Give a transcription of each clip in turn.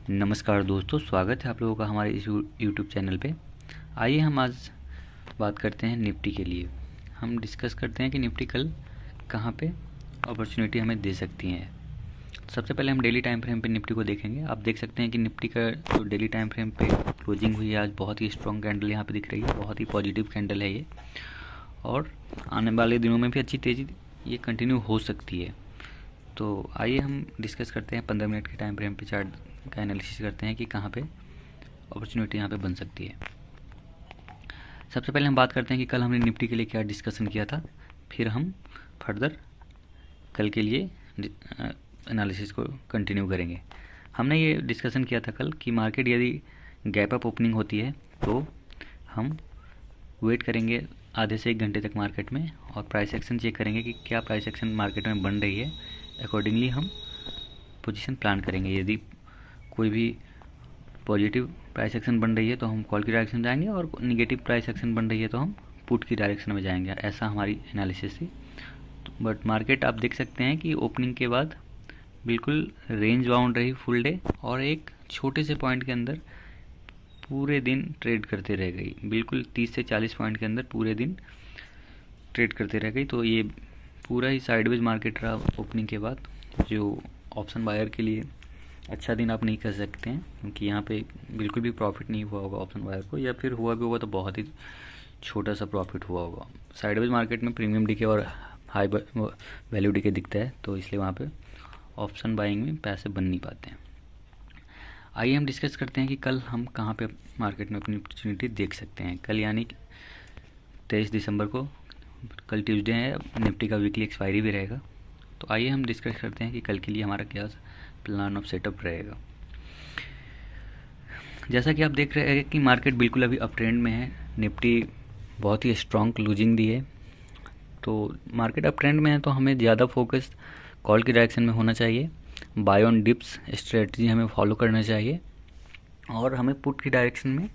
नमस्कार दोस्तों, स्वागत है आप लोगों का हमारे इस यूट्यूब चैनल पे। आइए हम आज बात करते हैं निफ्टी के लिए। हम डिस्कस करते हैं कि निफ्टी कल कहाँ पे अपॉर्चुनिटी हमें दे सकती है। सबसे पहले हम डेली टाइम फ्रेम पे निफ्टी को देखेंगे। आप देख सकते हैं कि निफ्टी का जो डेली टाइम फ्रेम पे क्लोजिंग हुई है आज, बहुत ही स्ट्रॉन्ग कैंडल यहाँ पे दिख रही है, बहुत ही पॉजिटिव कैंडल है ये, और आने वाले दिनों में भी अच्छी तेज़ी ये कंटिन्यू हो सकती है। तो आइए हम डिस्कस करते हैं 15 मिनट के टाइम फ्रेम पे चार्ट का एनालिसिस करते हैं कि कहाँ पे अपॉर्चुनिटी यहाँ पे बन सकती है। सबसे पहले हम बात करते हैं कि कल हमने निफ्टी के लिए क्या डिस्कशन किया था, फिर हम फर्दर कल के लिए एनालिसिस को कंटिन्यू करेंगे। हमने ये डिस्कशन किया था कल कि मार्केट यदि गैप अप ओपनिंग होती है तो हम वेट करेंगे आधे से 1 घंटे तक मार्केट में, और प्राइस एक्शन चेक करेंगे कि क्या प्राइस एक्शन मार्केट में बन रही है। अकॉर्डिंगली हम पोजीशन प्लान करेंगे। यदि कोई भी पॉजिटिव प्राइस एक्शन बन रही है तो हम कॉल की डायरेक्शन में जाएंगे, और निगेटिव प्राइस एक्शन बन रही है तो हम पुट की डायरेक्शन में जाएंगे। ऐसा हमारी एनालिसिस थी। बट मार्केट आप देख सकते हैं कि ओपनिंग के बाद बिल्कुल रेंज बाउंड रही फुल डे, और एक छोटे से पॉइंट के अंदर पूरे दिन ट्रेड करते रह गई। बिल्कुल 30 से 40 पॉइंट के अंदर पूरे दिन ट्रेड करते रह गई। तो ये पूरा ही साइडवेज मार्केट रहा ओपनिंग के बाद, जो ऑप्शन बायर के लिए अच्छा दिन आप नहीं कह सकते हैं, क्योंकि यहाँ पे बिल्कुल भी प्रॉफिट नहीं हुआ होगा ऑप्शन बायर को, या फिर हुआ भी होगा तो बहुत ही छोटा सा प्रॉफिट हुआ होगा। साइडवेज मार्केट में प्रीमियम डीके और हाई वैल्यू डीके दिखता है, तो इसलिए वहाँ पे ऑप्शन बाइंग में पैसे बन नहीं पाते हैं। आइए हम डिस्कस करते हैं कि कल हम कहाँ पे मार्केट में अपनी अपॉर्चुनिटी देख सकते हैं। कल यानी 23 दिसंबर को, कल ट्यूसडे है, निफ्टी का वीकली एक्सपायरी भी रहेगा। तो आइए हम डिस्कस करते हैं कि कल के लिए हमारा क्या प्लान ऑफ सेटअप रहेगा। जैसा कि आप देख रहे हैं कि मार्केट बिल्कुल अभी अप ट्रेंड में है। निफ्टी बहुत ही स्ट्रॉन्ग क्लोजिंग दी है। तो मार्केट अप ट्रेंड में है तो हमें ज़्यादा फोकस कॉल की डायरेक्शन में होना चाहिए। बाय ऑन डिप्स स्ट्रेटजी हमें फॉलो करना चाहिए, और हमें पुट की डायरेक्शन में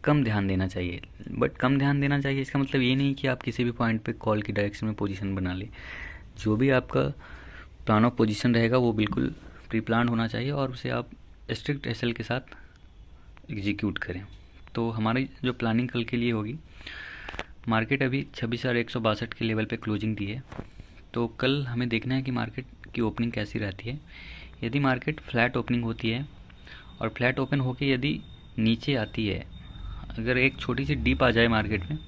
कम ध्यान देना चाहिए। बट कम ध्यान देना चाहिए इसका मतलब ये नहीं कि आप किसी भी पॉइंट पे कॉल की डायरेक्शन में पोजीशन बना लें। जो भी आपका प्लान ऑफ पोजीशन रहेगा वो बिल्कुल प्री प्लान होना चाहिए, और उसे आप स्ट्रिक्ट एसएल के साथ एग्जीक्यूट करें। तो हमारी जो प्लानिंग कल के लिए होगी, मार्केट अभी 26,162 के लेवल पे क्लोजिंग दी है। तो कल हमें देखना है कि मार्केट की ओपनिंग कैसी रहती है। यदि मार्केट फ्लैट ओपनिंग होती है और फ्लैट ओपन होकर यदि नीचे आती है, अगर एक छोटी सी डीप आ जाए मार्केट में,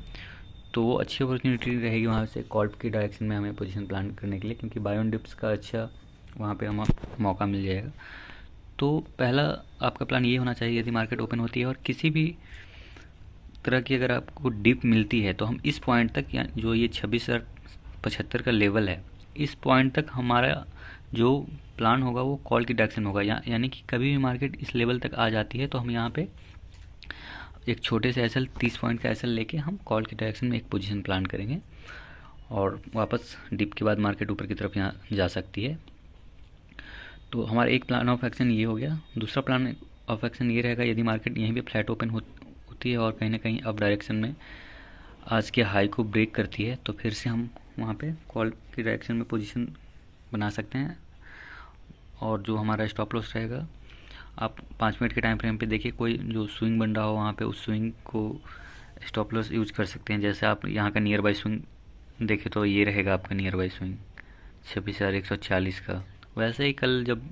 तो वो अच्छी अपॉर्चुनिटी रहेगी वहाँ से कॉल की डायरेक्शन में हमें पोजीशन प्लान करने के लिए, क्योंकि बाय ऑन डिप्स का अच्छा वहाँ पे हमें मौका मिल जाएगा। तो पहला आपका प्लान ये होना चाहिए, यदि मार्केट ओपन होती है और किसी भी तरह की अगर आपको डिप मिलती है, तो हम इस पॉइंट तक, या जो ये 26,75 का लेवल है, इस पॉइंट तक हमारा जो प्लान होगा वो कॉल की डायरेक्शन होगा। यानी कि कभी भी मार्केट इस लेवल तक आ जाती है तो हम यहाँ पे एक छोटे से एसएल 30 पॉइंट का एसएल लेके हम कॉल की डायरेक्शन में एक पोजीशन प्लान करेंगे, और वापस डिप के बाद मार्केट ऊपर की तरफ यहाँ जा सकती है। तो हमारा एक प्लान ऑफ एक्शन ये हो गया। दूसरा प्लान ऑफ एक्शन ये रहेगा, यदि मार्केट यहीं पे फ्लैट ओपन होती है और कहीं ना कहीं अप डायरेक्शन में आज के हाई को ब्रेक करती है, तो फिर से हम वहाँ पे कॉल की डायरेक्शन में पोजीशन बना सकते हैं। और जो हमारा स्टॉप लॉस रहेगा, आप 5 मिनट के टाइम फ्रेम पे देखिए, कोई जो स्विंग बन रहा हो वहाँ पे उस स्विंग को स्टॉप लॉस यूज कर सकते हैं। जैसे आप यहाँ का नियर बाई स्विंग देखें तो ये रहेगा आपका नियर बाई स्विंग 26,140 का। वैसे ही कल जब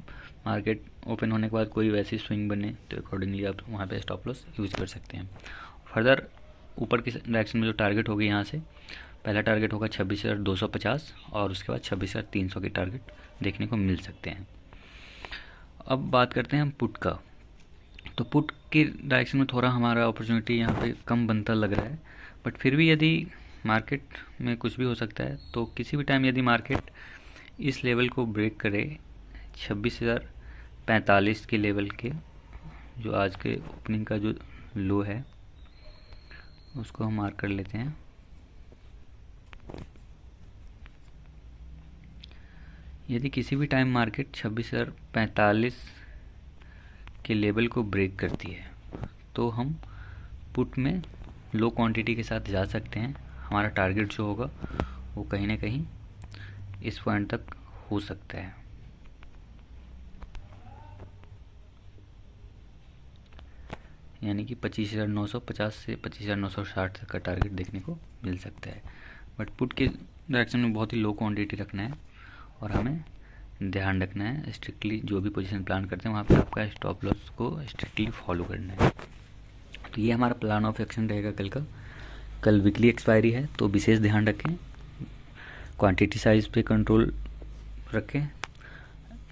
मार्केट ओपन होने के बाद कोई वैसी स्विंग बने तो अकॉर्डिंगली आप वहाँ पे स्टॉप लॉस यूज़ कर सकते हैं। फर्दर ऊपर की डायरेक्शन में जो टारगेट होगी, यहाँ से पहला टारगेट होगा 26,250, और उसके बाद 26,300 के टारगेट देखने को मिल सकते हैं। अब बात करते हैं हम पुट का। तो पुट की डायरेक्शन में थोड़ा हमारा अपॉर्चुनिटी यहाँ पे कम बनता लग रहा है, बट फिर भी यदि मार्केट में कुछ भी हो सकता है। तो किसी भी टाइम यदि मार्केट इस लेवल को ब्रेक करे, 26,045 के लेवल के, जो आज के ओपनिंग का जो लो है उसको हम मार्क कर लेते हैं। यदि किसी भी टाइम मार्केट 26,045 के लेवल को ब्रेक करती है तो हम पुट में लो क्वांटिटी के साथ जा सकते हैं। हमारा टारगेट जो होगा वो कहीं ना कहीं इस पॉइंट तक हो सकता है। यानी कि 25,950 से 25,960 तक का टारगेट देखने को मिल सकता है। बट पुट के डायरेक्शन में बहुत ही लो क्वांटिटी रखना है और हमें ध्यान रखना है, स्ट्रिक्टली जो भी पोजीशन प्लान करते हैं वहाँ पे आपका स्टॉप लॉस को स्ट्रिक्टली फॉलो करना है। तो ये हमारा प्लान ऑफ एक्शन रहेगा कल का। कल वीकली एक्सपायरी है तो विशेष ध्यान रखें, क्वांटिटी साइज़ पे कंट्रोल रखें,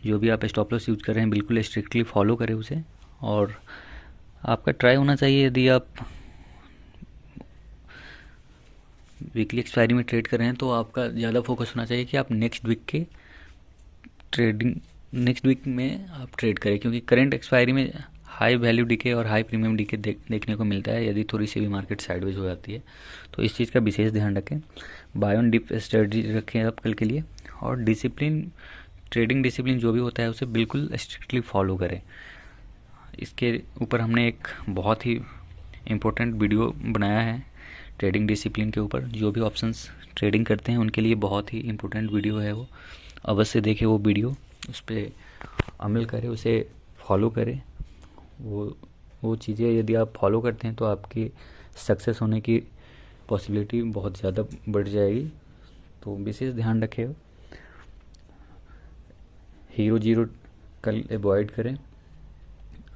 जो भी आप स्टॉप लॉस यूज कर रहे हैं बिल्कुल स्ट्रिक्टली फॉलो करें उसे। और आपका ट्राई होना चाहिए, यदि आप वीकली एक्सपायरी में ट्रेड कर रहे हैं तो आपका ज़्यादा फोकस होना चाहिए कि आप नेक्स्ट वीक में आप ट्रेड करें, क्योंकि करंट एक्सपायरी में हाई वैल्यू डीके और हाई प्रीमियम डीके देखने को मिलता है यदि थोड़ी सी भी मार्केट साइडवेज हो जाती है। तो इस चीज़ का विशेष ध्यान रखें। बाय ऑन डिप स्ट्रेटजी रखें आप कल के लिए, और डिसिप्लिन, ट्रेडिंग डिसिप्लिन जो भी होता है उसे बिल्कुल स्ट्रिक्टली फॉलो करें। इसके ऊपर हमने एक बहुत ही इम्पोर्टेंट वीडियो बनाया है ट्रेडिंग डिसिप्लिन के ऊपर। जो भी ऑप्शंस ट्रेडिंग करते हैं उनके लिए बहुत ही इम्पोर्टेंट वीडियो है, वो अवश्य देखें वो वीडियो, उस पर अमल करें, उसे फॉलो करें। वो चीज़ें यदि आप फॉलो करते हैं तो आपकी सक्सेस होने की पॉसिबिलिटी बहुत ज़्यादा बढ़ जाएगी। तो विशेष ध्यान रखें, हीरो जीरो कल अवॉइड करें।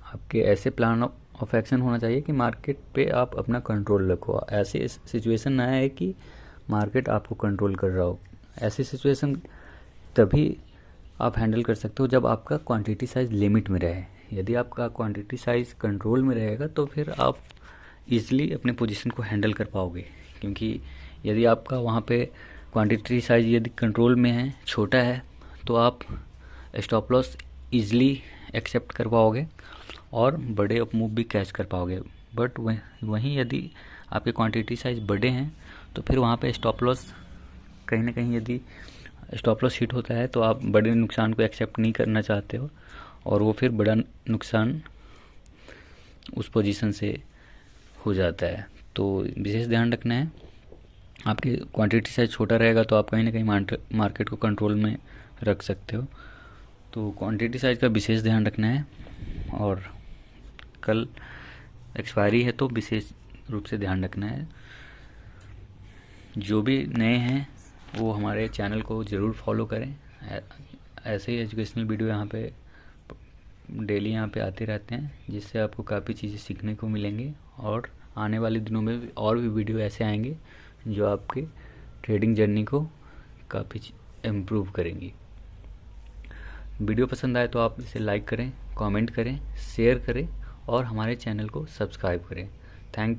आपके ऐसे प्लान ऑफ एक्शन होना चाहिए कि मार्केट पे आप अपना कंट्रोल रखो। ऐसे सिचुएशन ना है कि मार्केट आपको कंट्रोल कर रहा हो। ऐसी सिचुएशन तभी आप हैंडल कर सकते हो जब आपका क्वांटिटी साइज़ लिमिट में रहे। यदि आपका क्वांटिटी साइज़ कंट्रोल में रहेगा तो फिर आप इजीली अपने पोजीशन को हैंडल कर पाओगे, क्योंकि यदि आपका वहाँ पे क्वांटिटी साइज़ यदि कंट्रोल में है, छोटा है, तो आप स्टॉप लॉस ईज़िली एक्सेप्ट कर पाओगे और बड़े अप मूव भी कैच कर पाओगे। बट वहीं यदि आपके क्वांटिटी साइज़ बड़े हैं तो फिर वहाँ पे स्टॉप लॉस कहीं ना कहीं, यदि स्टॉप लॉस हिट होता है तो आप बड़े नुकसान को एक्सेप्ट नहीं करना चाहते हो, और वो फिर बड़ा नुकसान उस पोजीशन से हो जाता है। तो विशेष ध्यान रखना है, आपकी क्वांटिटी साइज छोटा रहेगा तो आप कहीं ना कहीं मार्केट को कंट्रोल में रख सकते हो। तो क्वांटिटी साइज का विशेष ध्यान रखना है, और कल एक्सपायरी है तो विशेष रूप से ध्यान रखना है। जो भी नए हैं वो हमारे चैनल को ज़रूर फॉलो करें। ऐसे ही एजुकेशनल वीडियो यहाँ पे डेली यहाँ पे आते रहते हैं, जिससे आपको काफ़ी चीज़ें सीखने को मिलेंगी, और आने वाले दिनों में और भी वीडियो ऐसे आएंगे जो आपके ट्रेडिंग जर्नी को काफ़ी इम्प्रूव करेंगी। वीडियो पसंद आए तो आप इसे लाइक करें, कमेंट करें, शेयर करें और हमारे चैनल को सब्सक्राइब करें। थैंक